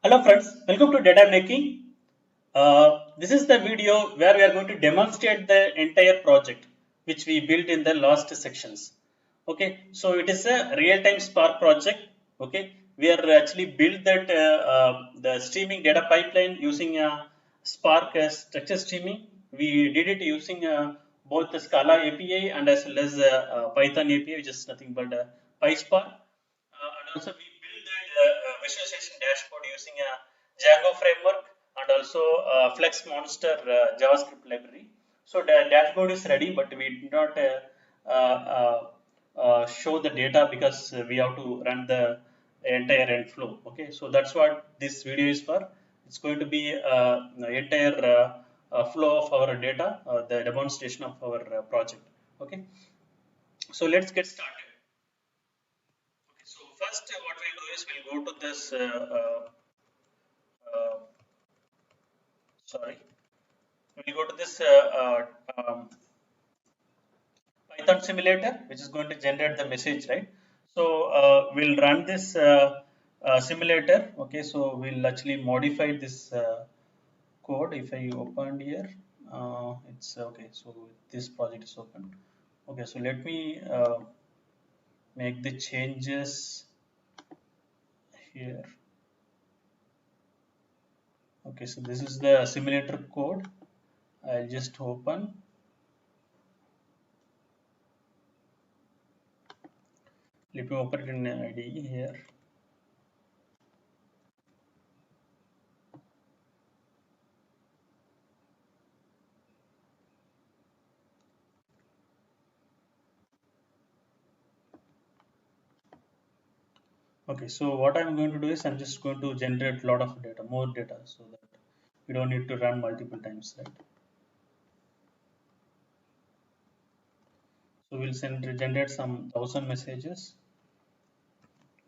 Hello friends, welcome to Data Making. This is the video where we are going to demonstrate the entire project which we built in the last sections. Okay, so it is a real-time Spark project. Okay, we are actually built that the streaming data pipeline using Spark structure streaming. We did it using both the Scala API and as well as Python API, which is nothing but PySpark. And also we build that visualization dashboard using a Django framework and also Flex Monster JavaScript library. So the dashboard is ready, but we did not show the data because we have to run the entire end flow. Okay, so that's what this video is for. It's going to be the entire flow of our data, the demonstration of our project. Okay, so let's get started. So first, what we'll do is we'll go to this. Uh, Sorry, we'll go to this Python simulator, which is going to generate the message, right? So we'll run this simulator. Okay, so we'll actually modify this code. If I open here, it's okay. So this project is open. Okay, so let me make the changes here. Okay, so this is the simulator code. I'll just open. Let me open it in IDE here. Okay, so what I'm going to do is I'm just going to generate a lot of data, more data, so that we don't need to run multiple times, right? So we'll generate some 1,000 messages.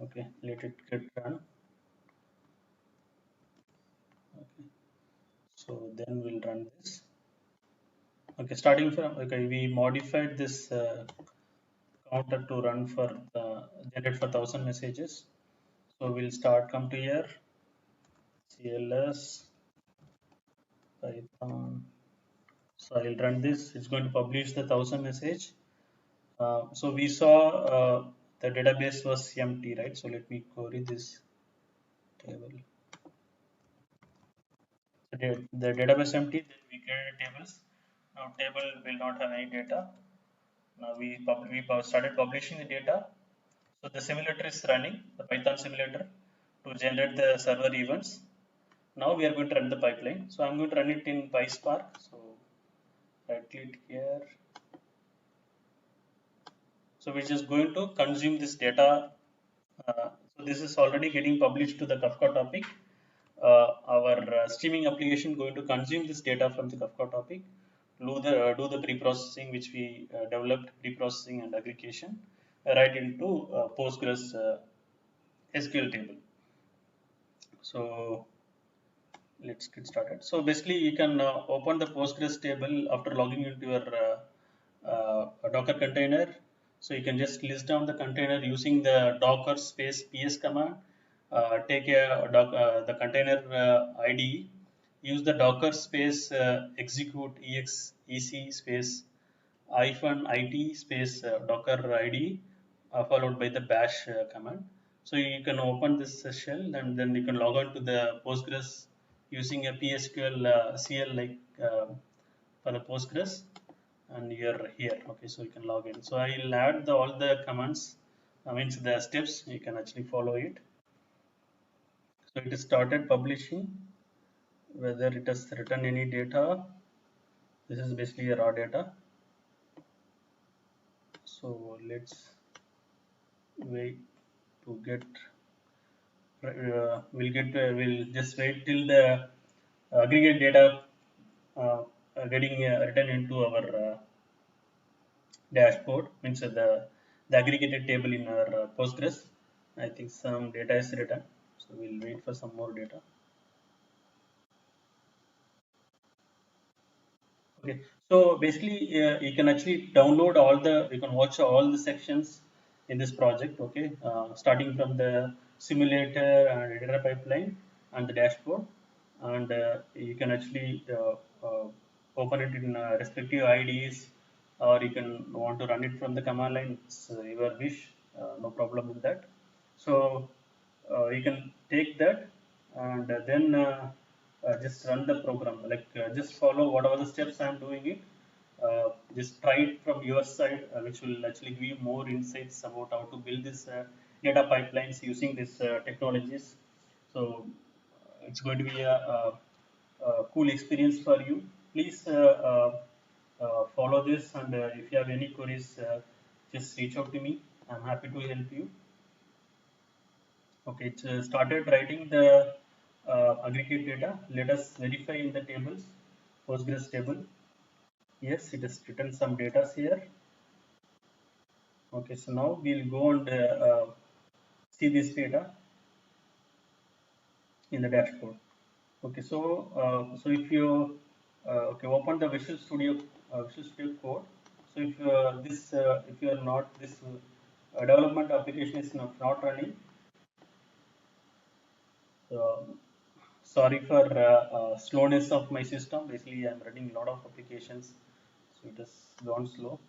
Okay, let it get run. Okay, so then we'll run this. Okay, starting from, okay, we modified this counter to run for generate for 1,000 messages. So we'll start, come to here, CLS Python. So I'll run this. It's going to publish the 1,000 message. So we saw the database was empty, right? So let me query this table. So the database empty. Then we created tables. Now table will not have any data. Now we started publishing the data. So the simulator is running, the Python simulator, to generate the server events. Now we are going to run the pipeline. So I'm going to run it in PySpark. So right click here. So we're just going to consume this data. So this is already getting published to the Kafka topic. Our streaming application going to consume this data from the Kafka topic, do the pre-processing which we developed, pre-processing and aggregation, right into Postgres SQL table. So let's get started. So basically, you can open the Postgres table after logging into your Docker container. So you can just list down the container using the Docker space ps command. Take the container ID. Use the Docker space execute exec space -it space Docker ID followed by the bash command. So you can open this shell and then you can log on to the Postgres using a PSQL CL like for the Postgres, and you're here. Okay, so you can log in. So I'll add all the commands, means the steps. You can actually follow it. So it is started publishing. Whether it has written any data, this is basically a raw data. So let's wait to get. We'll just wait till the aggregate data getting written into our dashboard, means the aggregated table in our Postgres. I think some data is written, so we'll wait for some more data. Okay, so basically you can actually download you can watch all the sections in this project. Okay, starting from the simulator and data pipeline and the dashboard, and you can actually open it in respective IDs, or you can want to run it from the command line. It's your wish, no problem with that. So you can take that, and then just run the program, like just follow whatever the steps I'm doing it. Just try it from your side, which will actually give you more insights about how to build this data pipelines using these technologies. So it's going to be a cool experience for you. Please follow this, and if you have any queries, just reach out to me. I'm happy to help you. Okay, it started writing the aggregate data. Let us verify in the tables, Postgres table. Yes, it has written some data here. Okay, so now we'll go and see this data in the dashboard. Okay, so if you open the Visual Studio Code. So if if you are not this development application is not running. Sorry for slowness of my system. Basically, I'm running a lot of applications, so it has gone slow.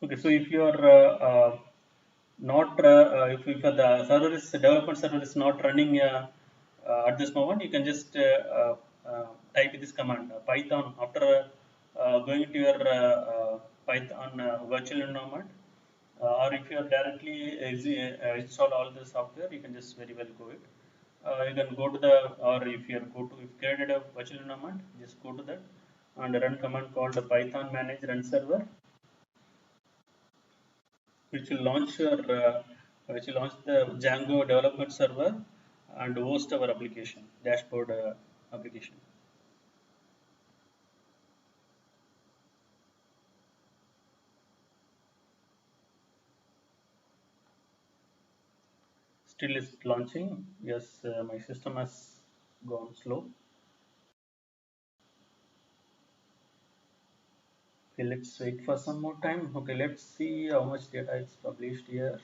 Okay, so if you are not if the development server is not running at this moment, you can just type this command Python after going to your Python virtual environment, or if you are directly install all the software, you can just very well go it. You can go to the, or if you are if created a virtual environment, just go to that and run command called the Python manage run server, which will launch your which will launch the Django development server and host our application dashboard application. Still is launching. Yes, my system has gone slow. Okay, let's wait for some more time. Okay, let's see how much data is published here.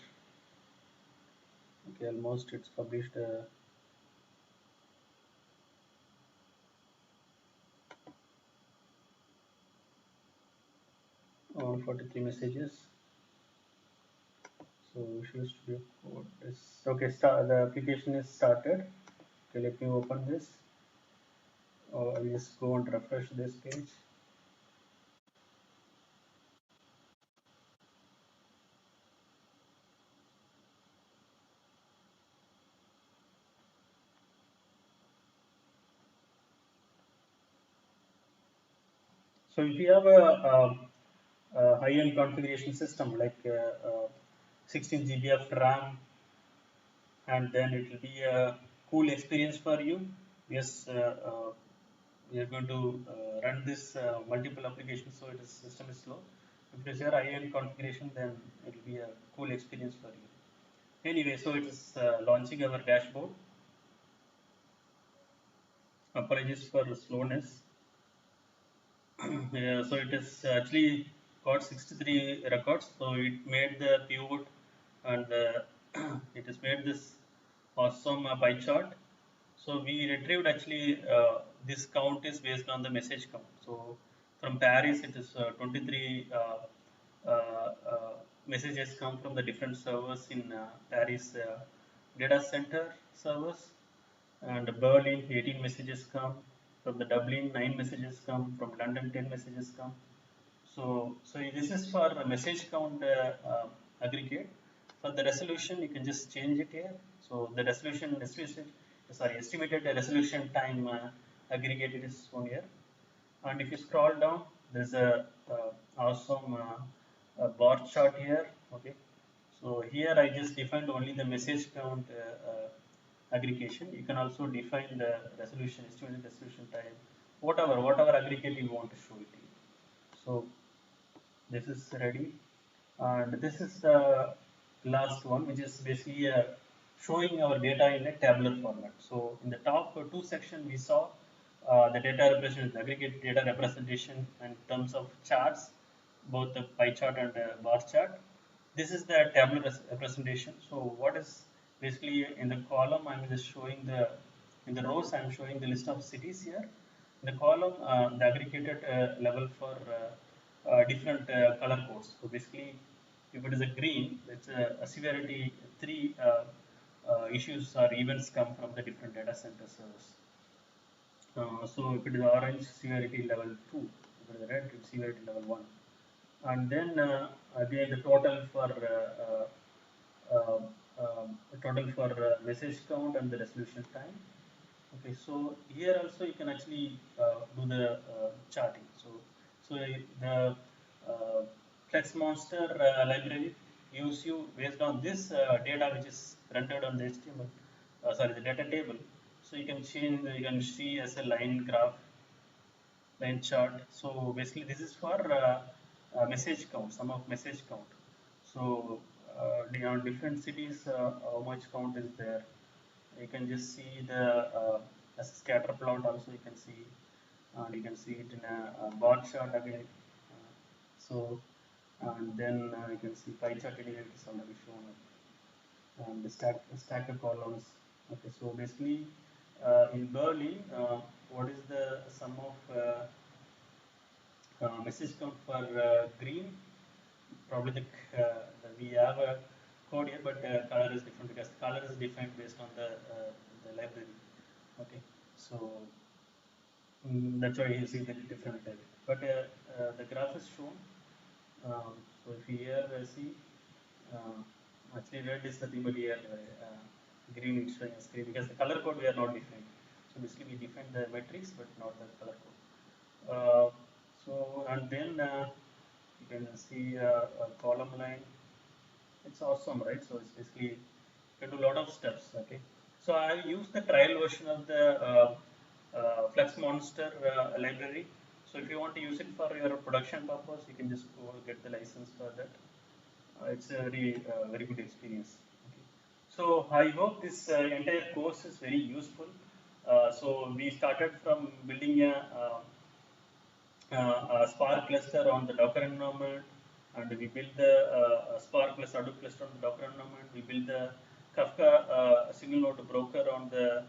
Okay, almost it's published 143 messages. So Visual Studio Code is okay. The application is started. Okay, let me open this. I'll just go and refresh this page. So if you have a high-end configuration system like 16 GB of RAM, and then it will be a cool experience for you. Yes, we are going to run this multiple applications, so its system is slow. If it is your high-end configuration, then it will be a cool experience for you. Anyway, so it is launching our dashboard. Apologies for the slowness. Yeah, so it is actually got 63 records. So it made the pivot, and it has made this awesome pie chart. So we retrieved actually this count is based on the message count. So from Paris, it is 23 messages come from the different servers in Paris data center servers, and Berlin 18 messages come from the Dublin, 9 messages come from London, 10 messages come. So this is for a message count aggregate. For the resolution, you can just change it here. So the estimated resolution time aggregated is shown here. And if you scroll down, there's a awesome bar chart here. Okay, so here I just defined only the message count aggregation. You can also define the resolution, estimated resolution time, whatever aggregate you want to show it. So this is ready, and this is the last one, which is basically showing our data in a tabular format. So in the top two section, we saw the data representation, aggregate data representation in terms of charts, both the pie chart and bar chart. This is the tabular representation. So what is basically in the column, I'm just showing in the rows I'm showing the list of cities here. In the column, the aggregated level for different color codes. So basically, if it is a green, it's a severity 3 issues or events come from the different data center servers. So if it is orange, severity level 2. If it is red, it's severity level 1. And then again the total for message count and the resolution time. Okay, so here also you can actually do the charting. So the uh, FlexMonster library gives you based on this data which is rendered on the HTML, sorry, the data table. So you can change, you can see as a line graph, line chart. So basically, this is for message count, sum of message count. So on different cities, how much count is there? You can just see the as a scatter plot. Also, you can see, and you can see it in a bar chart again. So and then you can see pie chart anyway is already shown, and the stack of columns. Okay, so basically in Berlin, what is the sum of message count for green? Probably we have a code here, but color is different because color is defined based on the library. Okay, so that's why you see the different type. But the graph is shown. So if you here see, actually red is nothing but here green is showing as green because the color code we are not defined. So basically we define the matrix but not the color code. So and then you can see a column line. It's awesome, right? So it's basically you can do a lot of steps. Okay, so I use the trial version of the FlexMonster library. So if you want to use it for your production purpose, you can just go get the license for that. It's a very good experience. Okay. So I hope this entire course is very useful. So we started from building a Spark cluster on the Docker environment, and we built the Spark plus Hadoop cluster on the Docker environment. We built the Kafka single node broker on the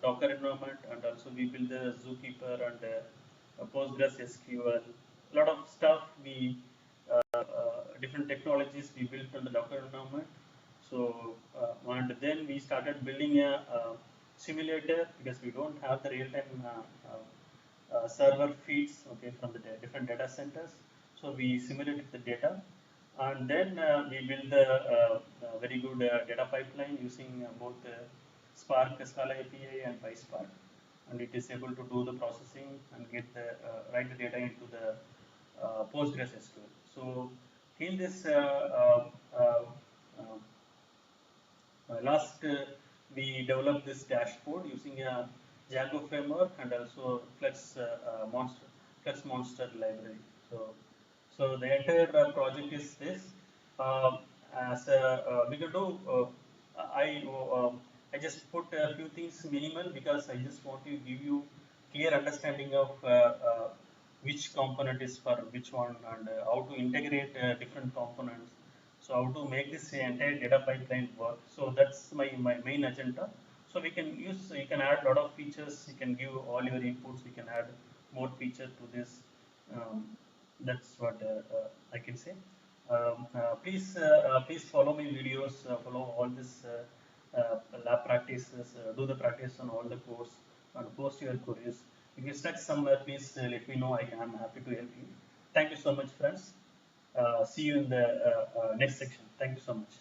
Docker environment, and also we built the Zookeeper and Postgres SQL. A lot of stuff we different technologies we built on the Docker environment. So and then we started building a simulator because we don't have the real-time server feeds, okay, from the different data centers. So we simulated the data, and then we built the very good data pipeline using both Spark Scala API and PySpark, and it is able to do the processing and get the write the data into the Postgres SQL. So in this last we developed this dashboard using a Django framework and also Flex Monster library. So the entire project is this. Uh, as we can do, I just put a few things minimal because I just want to give you clear understanding of which component is for which one and how to integrate different components. So how to make this entire data pipeline work. So that's my main agenda. So we can use, you can add a lot of features, you can give all your inputs, you can add more feature to this. Um, that's what I can say. Please follow my videos, follow all this lab practices, do the practice on all the course, and post your queries. If you stuck somewhere, please let me know. I'm happy to help you. Thank you so much, friends. See you in the next section. Thank you so much.